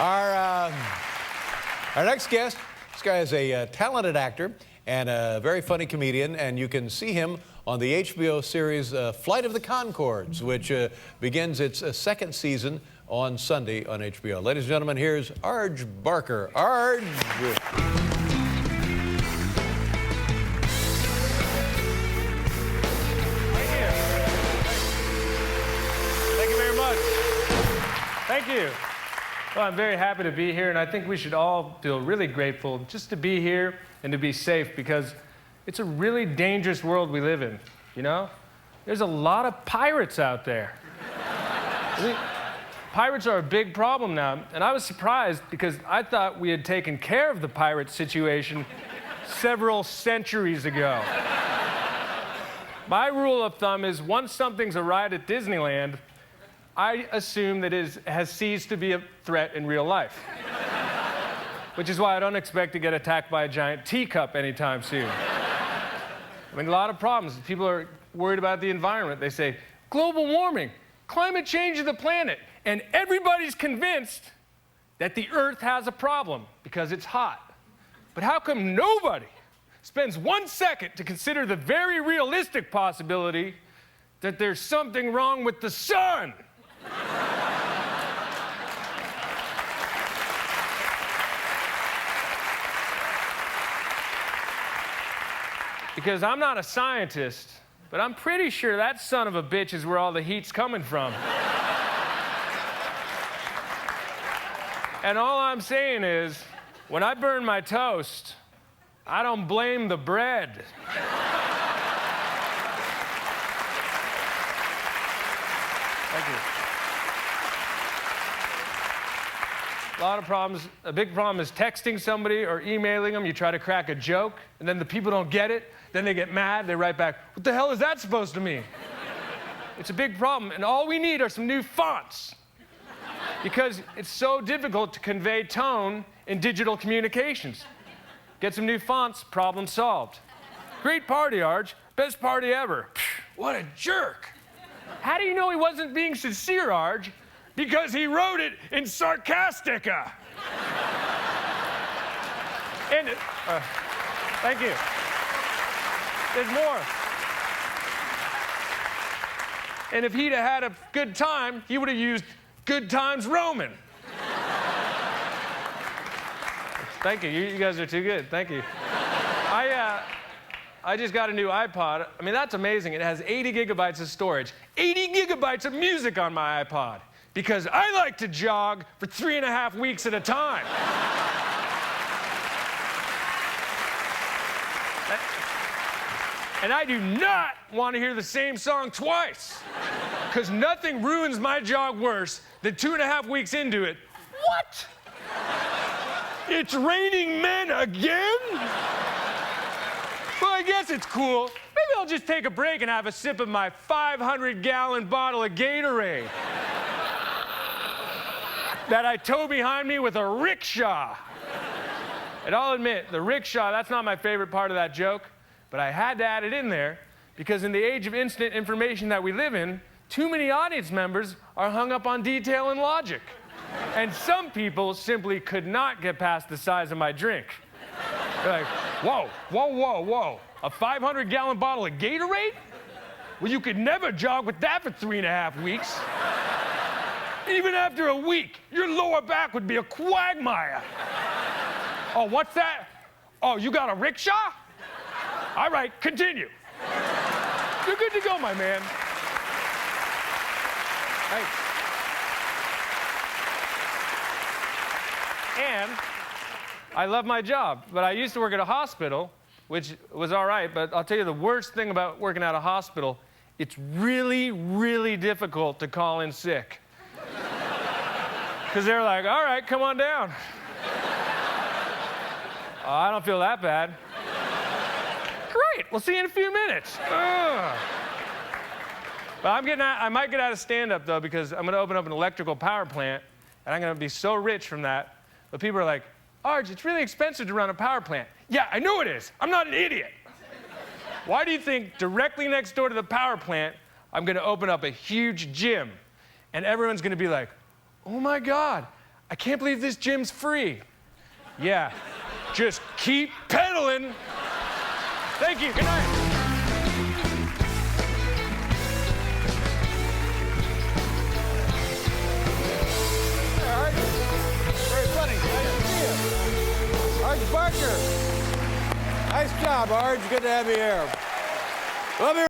Our next guest, this guy is a talented actor and a very funny comedian, and you can see him on the HBO series Flight of the Conchords, which begins its second season on Sunday on HBO. Ladies and gentlemen, here's Arj Barker. Arj. Thank you. Well, I'm very happy to be here, and I think we should all feel really grateful just to be here and to be safe, because it's a really dangerous world we live in, you know? There's a lot of pirates out there. I mean, pirates are a big problem now, and I was surprised because I thought we had taken care of the pirate situation several centuries ago. My rule of thumb is once something's a ride at Disneyland, I assume that it has ceased to be a threat in real life. Which is why I don't expect to get attacked by a giant teacup anytime soon. I mean, a lot of problems. People are worried about the environment. They say, global warming, climate change of the planet. And everybody's convinced that the Earth has a problem because it's hot. But how come nobody spends 1 second to consider the very realistic possibility that there's something wrong with the sun? Because I'm not a scientist, but I'm pretty sure that son of a bitch is where all the heat's coming from. And all I'm saying is, when I burn my toast, I don't blame the bread. Thank you. A lot of problems. A big problem is texting somebody or emailing them. You try to crack a joke, and then the people don't get it. Then they get mad. They write back, what the hell is that supposed to mean? It's a big problem, and all we need are some new fonts. Because it's so difficult to convey tone in digital communications. Get some new fonts, problem solved. Great party, Arj. Best party ever. What a jerk. How do you know he wasn't being sincere, Arj? Because he wrote it in Sarcastica. And thank you. There's more. And if he'd have had a good time, he would have used Good Times Roman. Thank you. You guys are too good. Thank you. I just got a new iPod. I mean, that's amazing. It has 80 gigabytes of storage. 80 gigabytes of music on my iPod. Because I like to jog for 3.5 weeks at a time. And I do not want to hear the same song twice. Because nothing ruins my jog worse than 2.5 weeks into it. What? It's raining men again? Well, I guess it's cool. Maybe I'll just take a break and have a sip of my 500-gallon bottle of Gatorade that I tow behind me with a rickshaw. And I'll admit, the rickshaw, that's not my favorite part of that joke, but I had to add it in there because in the age of instant information that we live in, too many audience members are hung up on detail and logic. And some people simply could not get past the size of my drink. They're like, whoa, whoa, whoa, whoa. A 500-gallon bottle of Gatorade? Well, you could never jog with that for 3.5 weeks. Even after a week, your lower back would be a quagmire. Oh, what's that? Oh, you got a rickshaw? All right, continue. You're good to go, my man. Thanks. And I love my job, but I used to work at a hospital, which was all right, but I'll tell you the worst thing about working at a hospital, it's really, really difficult to call in sick. Because they're like, all right, come on down. Oh, I don't feel that bad. Great, we'll see you in a few minutes. Ugh. But I might get out of stand-up, though, because I'm going to open up an electrical power plant, and I'm going to be so rich from that. But people are like, Arj, it's really expensive to run a power plant. Yeah, I know it is. I'm not an idiot. Why do you think directly next door to the power plant, I'm going to open up a huge gym, and everyone's going to be like, oh, my God, I can't believe this gym's free. Yeah, just keep pedaling. Thank you, good night. Arj. Very funny. Nice to see you. Arj Barker. Nice job, Arj. Good to have you here. We'll be